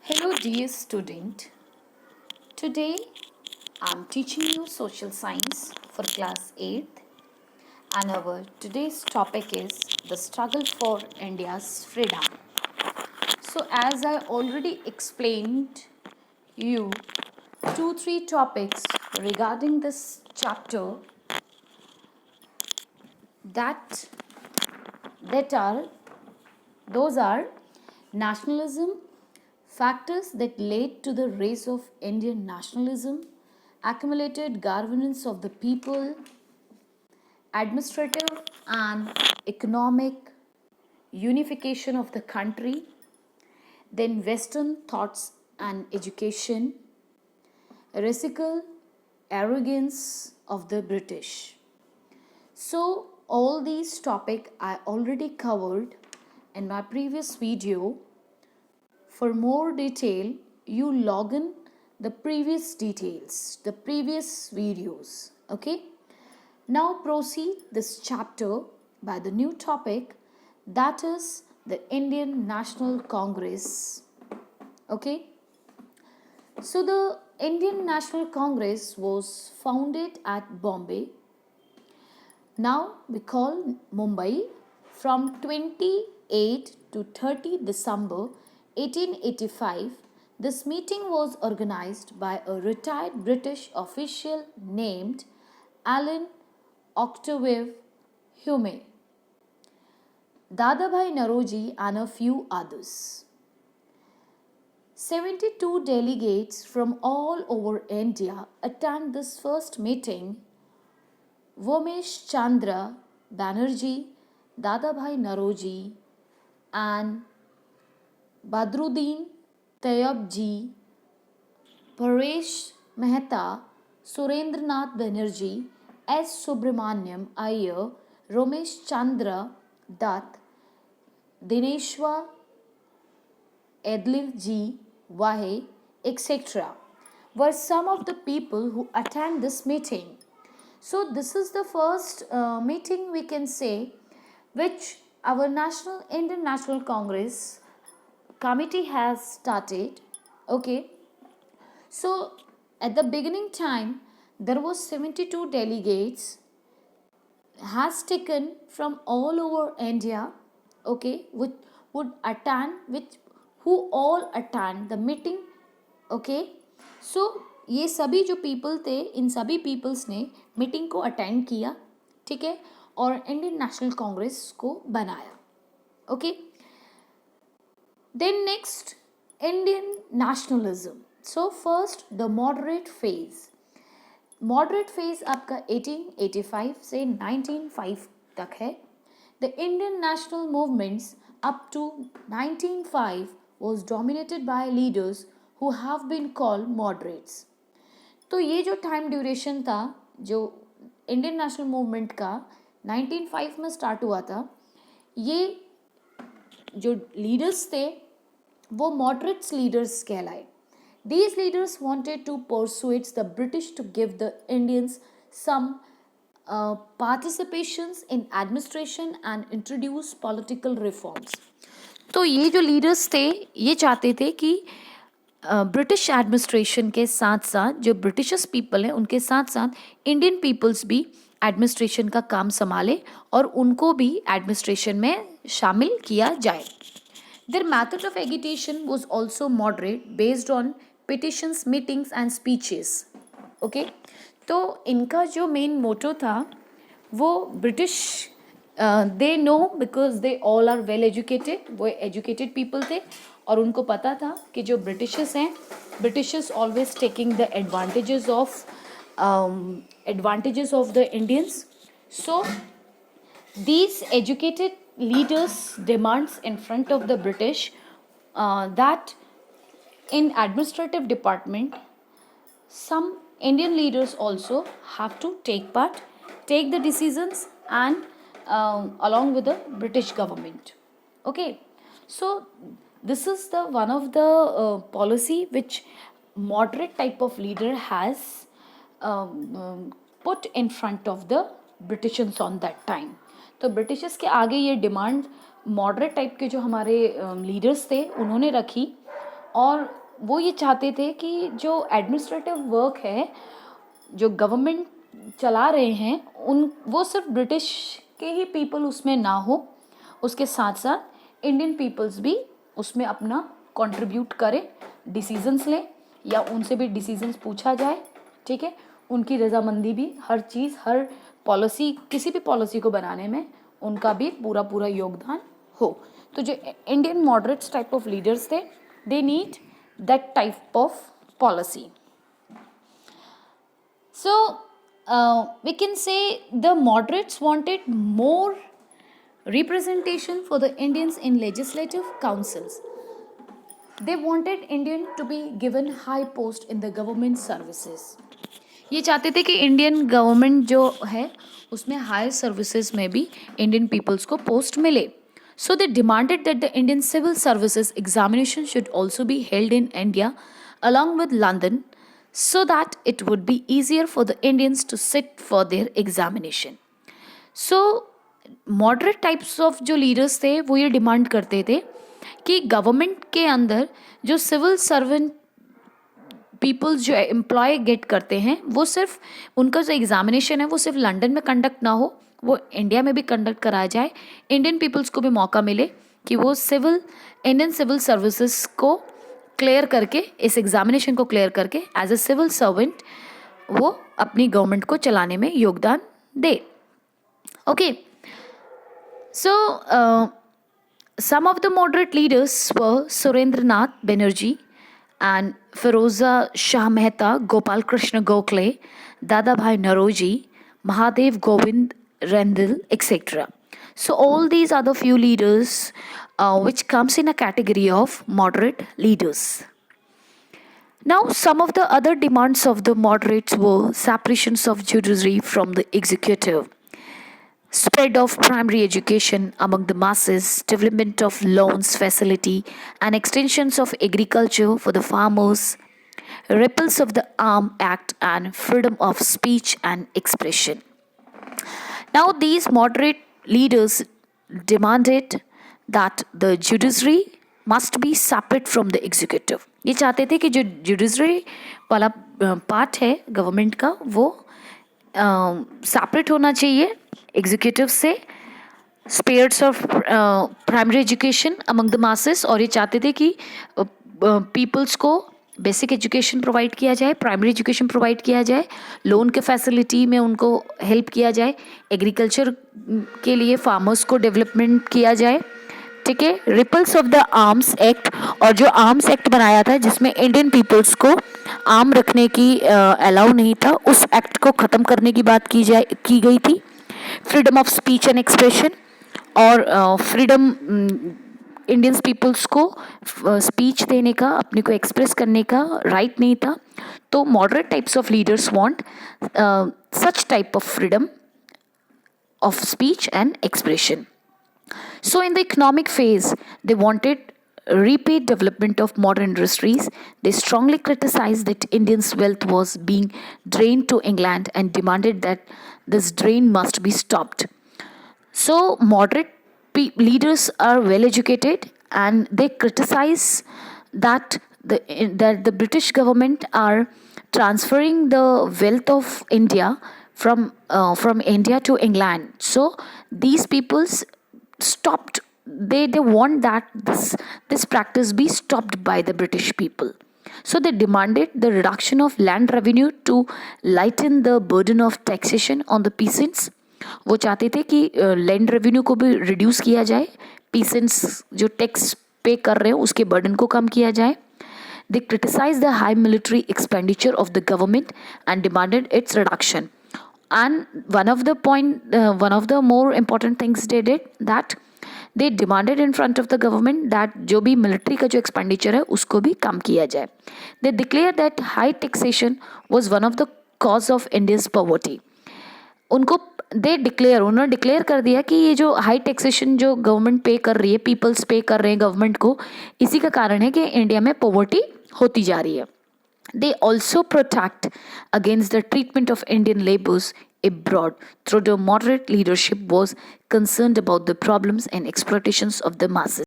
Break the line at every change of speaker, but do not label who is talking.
Hello, dear student. Today I'm teaching you social science for class 8th, and our today's topic is the struggle for India's freedom. So, as I already explained you 2-3 topics regarding this chapter that that are those are nationalism, factors that led to the rise of Indian nationalism, accumulated governance of the people, administrative and economic unification of the country, then Western thoughts and education, reciprocal arrogance of the British. So, all these topics I already covered in my previous video. For more detail, you log in the previous details, the previous videos. Okay. Now proceed this chapter by the new topic, that is the Indian National Congress. Okay. So the Indian National Congress was founded at Bombay. Now we call Mumbai from 28 to 30 December 1885. This meeting was organized by a retired British official named Alan Octave Hume, Dadabhai Naroji, and a few others. 72 delegates from all over India attend this first meeting. Vomesh Chandra Banerjee, Dadabhai Naroji, and Badruddin Tayyabji, Paresh Mehta, Surendranath Banerjee, S. Subramaniam Iyer, Romesh Chandra Dutt, Dineshwar Edlivji Wahe, etc. were some of the people who attend this meeting. So this is the first meeting we can say which our Indian National Congress committee has started. Okay. So at the beginning time there was 72 delegates has taken from all over India. Okay, which would attend, which who all attend the meeting. Okay. So ये सभी जो people थे, इन सभी peoples ने meeting को attend किया. ठीक है, और इंडियन नेशनल कांग्रेस को बनाया. Okay. Then next Indian nationalism. So first the moderate phase. Moderate phase आपका 1885 से 1905 तक है. The Indian national movements up to 1905 was dominated by leaders who have been called moderates. तो ये जो टाइम ड्यूरेशन था जो इंडियन नेशनल मूवमेंट का 1905 में स्टार्ट हुआ था, ये जो लीडर्स थे वो मॉडरेट्स लीडर्स कहलाए. These leaders wanted to persuade the British to give the Indians some participations in administration and introduce political reforms. तो ये जो लीडर्स थे ये चाहते थे कि ब्रिटिश एडमिनिस्ट्रेशन के साथ साथ जो ब्रिटिशर्स पीपल हैं उनके साथ साथ इंडियन पीपल्स भी एडमिनिस्ट्रेशन का काम संभाले और उनको भी एडमिनिस्ट्रेशन में शामिल किया जाए. Their method of agitation was also moderate, based on petitions, meetings and speeches. Okay? तो इनका जो मेन मोटो था वो British they know because they all are well educated, वो एजुकेटेड पीपल थे और उनको पता था कि जो ब्रिटिशर्स हैं, Britishers always taking the advantages of the Indians. So these educated leaders demands in front of the British that in administrative department some Indian leaders also have to take the decisions and along with the British government. Okay, so this is the one of the policy which moderate type of leader has put in front of the Britishers on that time. तो Britishers के आगे ये demand moderate type के जो हमारे leaders थे उन्होंने रखी और वो ये चाहते थे कि जो एडमिनिस्ट्रेटिव वर्क है, जो गवर्नमेंट चला रहे हैं, वो सिर्फ ब्रिटिश के ही पीपल उसमें ना हो, उसके साथ साथ इंडियन पीपल्स भी उसमें अपना कंट्रीब्यूट करें, डिसीजंस लें या उनसे भी डिसीजंस पूछा जाए, ठीक है, उनकी रजामंदी भी, हर चीज़, हर पॉलिसी, किसी भी पॉलिसी को बनाने में उनका भी पूरा पूरा योगदान हो। तो जो Indian moderates type of leaders थे, they need that type of policy. So we can say the moderates wanted more representation for the Indians in legislative councils. They wanted Indian to be given high post in the government services. ये चाहते थे कि Indian government जो है उसमें higher services में भी Indian peoples को पोस्ट मिले. So they demanded that the Indian civil services examination should also be held in India along with London, so that it would be easier for the Indians to sit for their examination. So moderate types of जो leaders थे वो ये demand करते थे कि government के अंदर जो सिविल सर्वेंट पीपल्स जो एम्प्लॉय गेट करते हैं, वो सिर्फ उनका जो एग्जामिनेशन है वो सिर्फ लंदन में कंडक्ट ना हो, वो इंडिया में भी कंडक्ट कराया जाए. इंडियन पीपल्स को भी मौका मिले कि वो इंडियन सिविल सर्विसेज को क्लियर करके, इस एग्जामिनेशन को क्लियर करके एज ए सिविल सर्वेंट वो अपनी गवर्नमेंट को चलाने में योगदान दे. Okay, so some of the moderate leaders were Surendranath Banerjee and Firoza Shah Mehta, Gopal Krishna Gokhale, Dadabhai Naroji, Mahadev Govind Rendil, etc. So all these are the few leaders which comes in a category of moderate leaders. Now some of the other demands of the moderates were separations of judiciary from the executive, spread of primary education among the masses, development of loans facility and extensions of agriculture for the farmers, repeals of the Arm Act and freedom of speech and expression. Now these moderate leaders demanded that the judiciary must be separate from the executive. ये चाहते थे कि जो judiciary वाला part है government का वो separate होना चाहिए एग्जीक्यूटिव से, spread of primary education among the masses, और ये चाहते थे कि पीपल्स को बेसिक एजुकेशन प्रोवाइड किया जाए, प्राइमरी एजुकेशन प्रोवाइड किया जाए, लोन के फैसिलिटी में उनको हेल्प किया जाए, एग्रीकल्चर के लिए फार्मर्स को डेवलपमेंट किया जाए, ठीक है. Repeals of the Arms Act, और जो आर्म्स एक्ट बनाया था जिसमें इंडियन पीपल्स को आर्म रखने की अलाउ नहीं था, उस एक्ट को ख़त्म करने की बात की गई थी. Freedom of speech and expression, और फ्रीडम इंडियन पीपल्स को स्पीच देने का, अपने को एक्सप्रेस करने का राइट नहीं था. तो moderate types of leaders want such type of freedom of speech and expression. So in the economic phase, they wanted rapid development of modern industries. They strongly criticized that Indians' wealth was being drained to England and demanded that this drain must be stopped. So moderate leaders are well educated and they criticize that the British government are transferring the wealth of India from India to England. So these peoples stopped, they want that this practice be stopped by the British people. So they demanded the reduction of land revenue to lighten the burden of taxation on the peasants. वो चाहते थे कि land revenue को भी reduce किया जाए, peasants जो tax पे कर रहे हैं उसके बर्डन को कम किया जाए. They criticized the high military expenditure of the government and demanded its reduction. And one of the more important things they did, that they demanded in front of the government that जो भी military का जो expenditure है उसको भी कम किया जाए. They declared that high taxation was one of the cause of India's poverty. उन्होंने डिक्लेयर कर दिया कि ये जो हाई टैक्सेशन जो गवर्नमेंट पे कर रही है, पीपल्स पे कर रहे हैं गवर्नमेंट को, इसी का कारण है कि इंडिया में पॉवर्टी होती जा रही है. They also protect against the treatment of Indian laborers abroad. Through the moderate leadership was concerned about the problems and exploitations of the masses.